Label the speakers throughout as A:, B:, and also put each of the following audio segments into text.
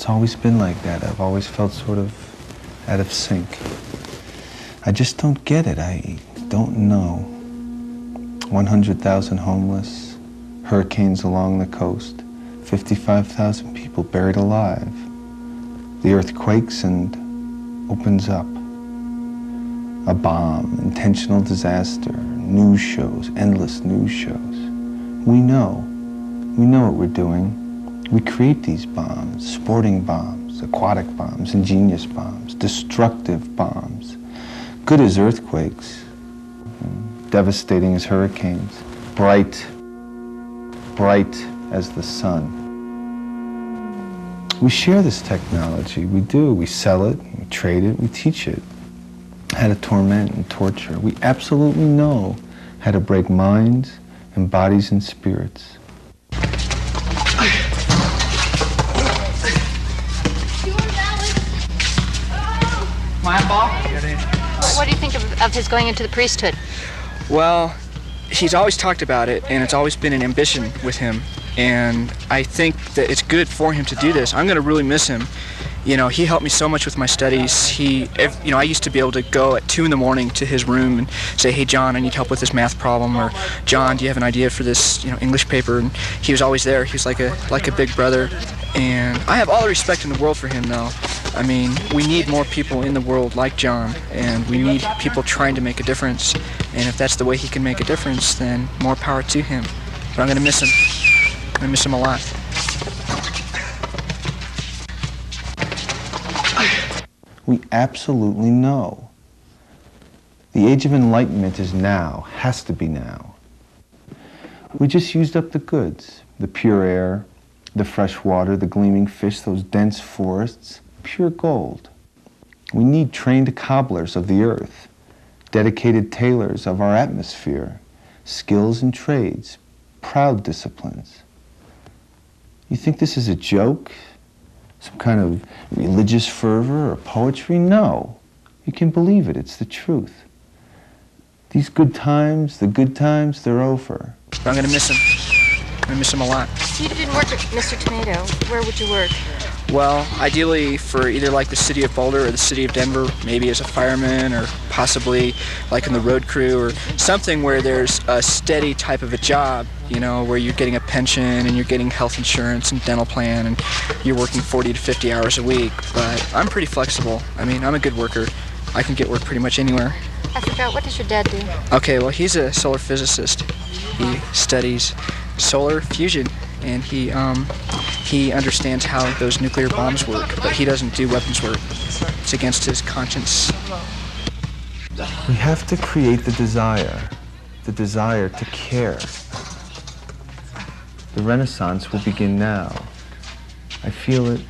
A: always been like that. I've always felt sort of out of sync. I just don't get it. I don't know. 100,000 homeless, hurricanes along the coast, 55,000 people buried alive. The earth quakes and opens up. A bomb, intentional disaster, news shows, endless news shows. We know what we're doing. We create these bombs, sporting bombs, aquatic bombs, ingenious bombs, destructive bombs. Good as earthquakes, devastating as hurricanes, bright as the sun. We share this technology, we do. We sell it, we trade it, we teach it. How to torment and torture. We absolutely know how to break minds and bodies and spirits.
B: What do you think of his going into the priesthood?
C: Well, he's always talked about it, and it's always been an ambition with him. And I think that it's good for him to do this. I'm going to really miss him. You know, he helped me so much with my studies. I used to be able to go at 2 in the morning to his room and say, "Hey, John, I need help with this math problem," or "John, do you have an idea for this, English paper?" And he was always there. He was like a big brother. And I have all the respect in the world for him, though. I mean, we need more people in the world like John, and we need people trying to make a difference. And if that's the way he can make a difference, then more power to him. But I'm going to miss him. I'm going to miss him a lot.
A: We absolutely know. The age of enlightenment is now, has to be now. We just used up the goods, the pure air, the fresh water, the gleaming fish, those dense forests, pure gold. We need trained cobblers of the earth, dedicated tailors of our atmosphere, skills and trades, proud disciplines. You think this is a joke? Some kind of religious fervor or poetry? No. You can believe it. It's the truth. These good times, they're over.
C: I'm going to miss him. I'm going to miss him a lot.
B: You didn't work at Mr. Tomato. Where would you work?
C: Well, ideally for either like the city of Boulder or the city of Denver, maybe as a fireman, or possibly like in the road crew, or something where there's a steady type of a job, where you're getting a pension and you're getting health insurance and dental plan and you're working 40 to 50 hours a week. But I'm pretty flexible. I mean, I'm a good worker. I can get work pretty much anywhere.
B: I forgot, what does your dad do?
C: Okay, well, he's a solar physicist. He studies solar fusion, and he understands how those nuclear bombs work, but he doesn't do weapons work. It's against his conscience.
A: We have to create the desire to care. The Renaissance will begin now. I feel it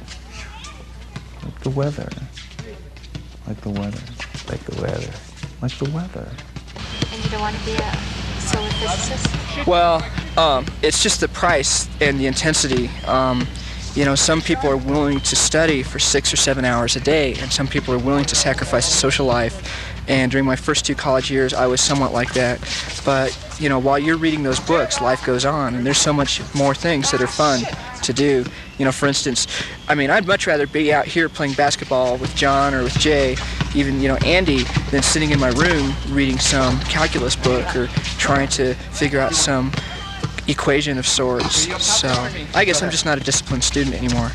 A: like the weather, like the weather, like the weather, like the weather.
B: And you don't want to be a solar physicist?
C: Well, it's just the price and the intensity. Some people are willing to study for 6 or 7 hours a day, and some people are willing to sacrifice a social life. And during my first 2 college years, I was somewhat like that. But, while you're reading those books, life goes on, and there's so much more things that are fun to do. For instance, I'd much rather be out here playing basketball with John or with Jay, even, Andy, than sitting in my room reading some calculus book or trying to figure out some equation of sorts. So I guess I'm just not a disciplined student anymore.